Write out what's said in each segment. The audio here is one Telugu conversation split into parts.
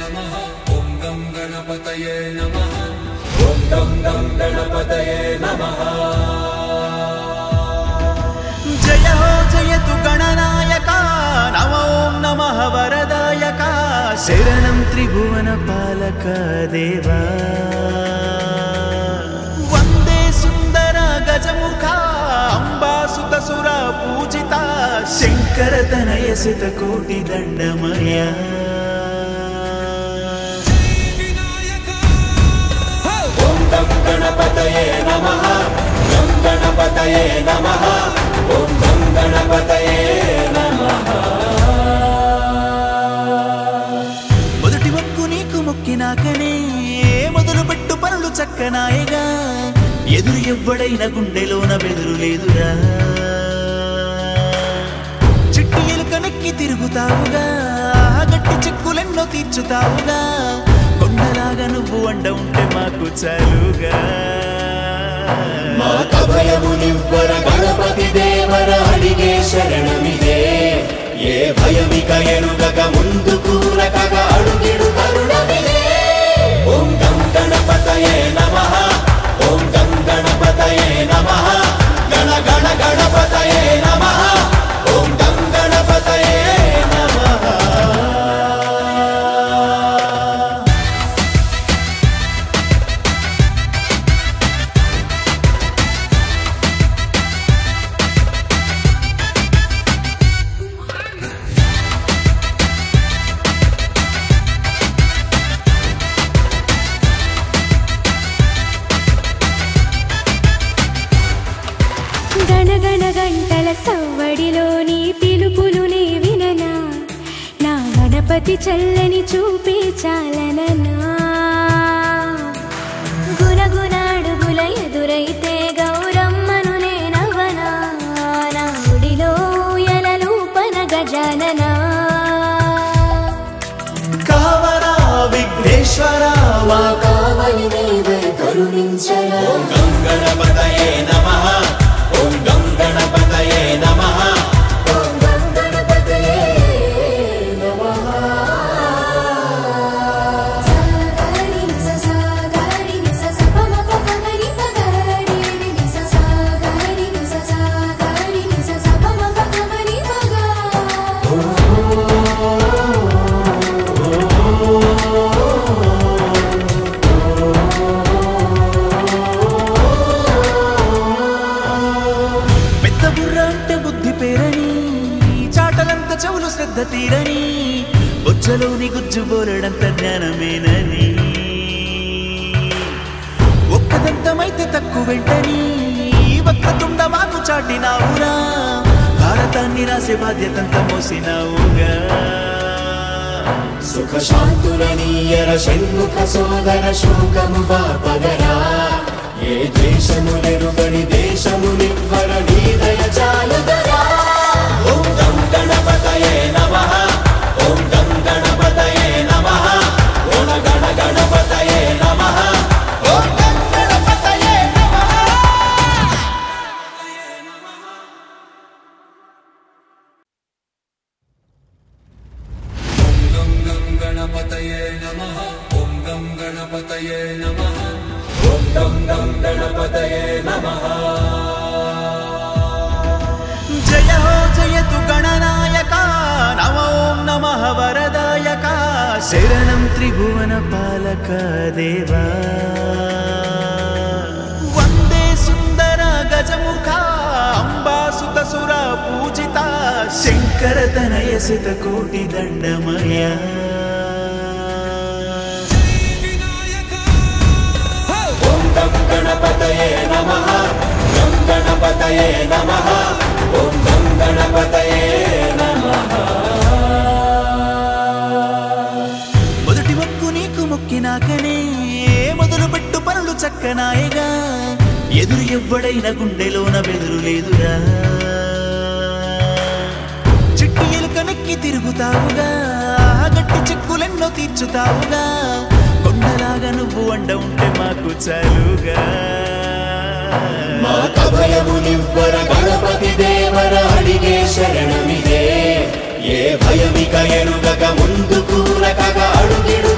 नमः ॐ गं गणपतये नमः ॐ गं गणपतये नमः जय हो जयतु गणनायका नमो ॐ नमः वरदायका शरणं त्रिभुवन पालक देवा वंदे सुंदर गजमुखा अंबासुत सुर पूजिता शंकर तनय सित कोटि दंडमय ॐ गं गणपतये नमः गं गणपतये नमः ॐ गं गणपतये नमः మొదటి మొక్కు నీకు మొక్కినాకనే మొదలు పెట్టు పనులు చక్కనాయగా ఎదురు ఎవ్వడైన గుండెలోన బెదురు లేదురా చిట్టి ఎలుకనెక్కి తిరుగుతావుగా గట్టి చిక్కులెన్నో తీర్చుతావుగా కొండలాగా నువ్వు అండ ఉంటే మాకు చాలుగా మాకభయమునివ్వర గణపతి దేవర అడిగే శరణమిదే ఏ భయమిక ఎరుగక ముందుకు రకగా అడుగిడు కరుణమిదే ఓం గం గణపతయే నమః ఓం గం గణపతయే నమః గణ గణ గణపతయే నమః ఓం గం గణపతయే నమః గణగణ గంటల సవ్వడిలోని పిలుపులునే విననా నా గణపతి చల్లని చూపే చాలననా గుణగుణాడుగుల ఎదురైతే గౌరమ్మను నేనవనా నా గుడిలో ఎలలూపన గజాననా కావరా విఘ్నేశ్వరా మా కావలి నీవే కరుణించరా ఓం గం గణపతయే నమః ఓం గం గణపతయే నమః ఓం గం గణపతయే నమః సాగరి నిస సాగరి నిస సపమపగరి పగరి నిస సాగరి నిస సాగరి నిస సపమపగరి పగ పెద్ద బుర్ర అంటే బుద్ధి పేరని చాటలంత చెవులు శ్రద్ధ తీరని బొజ్జలోని గుజ్జు బోలెడంత జ్ఞానమేనని ఒక్కదంతమైతే తక్కువ వెంటని వక్రతుండ మాకు చాటినావురా భారతాన్ని రాసే బాధ్యతంత మోసినావుగా సుఖ శాంతులనీయర షణ్ముఖ సోదర శోకము బాపగరా ఏ ద్వేషములెరుగని దేశమునివ్వర నీ దయ చాలుదరా ఓం గం గణపతయే నమః ఓం గం గణపతయే నమః ఓం గణ గణపతయే నమః ఓం గం గణపతయే నమః ఓం గం గణపతయే నమః ఓం గం గణపతయే నమః ఓం గం గణపతయే నమః జయ హో జయతు గణనాయకా నమో ॐ నమః వరదాయకా శరణం త్రిభువన పాలక దేవా వందే సుందర గజముఖా అంబాసుత సుర పూజితా శంకర తనయ సిత కోటి దండమయ ఓం గం గణపతయే నమః గం గణపతయే నమః ఓం గం గణపతయే నమః మొదటి మొక్కు నీకు మొక్కినాకనే మొదలు పెట్టు పనులు చక్కనాయగా ఎదురు ఎవ్వడైన గుండెలోన బెదురు లేదురా చిట్టి ఎలుకనెక్కి తిరుగుతావుగా గట్టి చిక్కులెన్నో తీర్చుతావుగా కొండలాగా నువ్వు అండ ఉంటే మాకు చాలుగా మాకభయమునివ్వర గణపతి దేవర అడిగే శరణమిదే ఏ భయమిక ఎరుగక ముందుకు రకగా అడుగిడు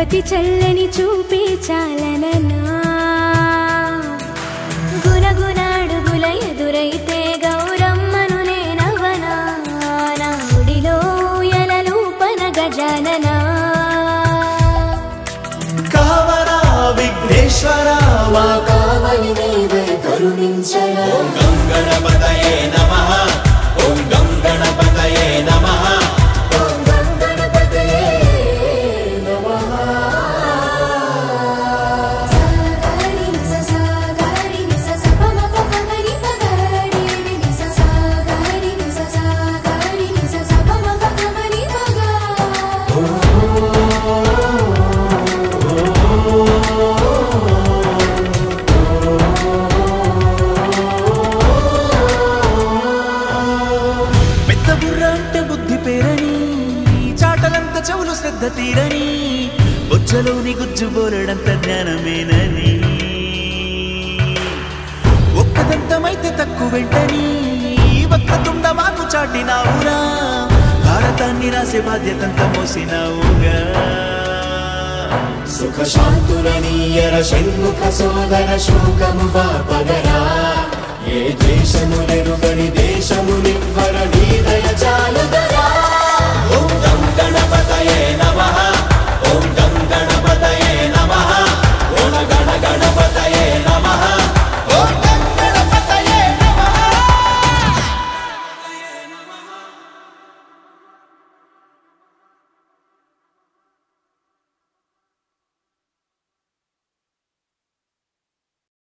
అతి చల్లని చూపే చాలననా గునగునాడుగుల ఎదురైతే గౌరమ్మను నేనవనా నా ఒడిలో ఎలలూపన గజాననా కావరా విఘ్నేశ్వరా మా కావలి నీవే కరుణించరా ఓం గం గణపతయే నమః ఓం గం గణపతయే నమః ఓం గం గణపతయే నమః సాగరి నిస సాగరి నిస సపమ పపమరి పగరి నిస సాగరి నిస సాగరి నిస సపమ పపమరి పగ పెద్ద బుర్ర అంటే బుద్ధి పేరని చాటలంత చెవులు శ్రద్ధ తీరని బొజ్జలోని గుజ్జు బోలెడంత జ్ఞానమేనని ఒక్కదంతమైతే తక్కువ వెంటని వక్రతుండ మాకు చాటినావురా భారతాన్ని రాసే బాధ్యతంత మోసినావుగా సుఖ శాంతులనీయర షణ్ముఖ సోదర శోకము బాపగరా ఏ దేశములెరుగని దేశము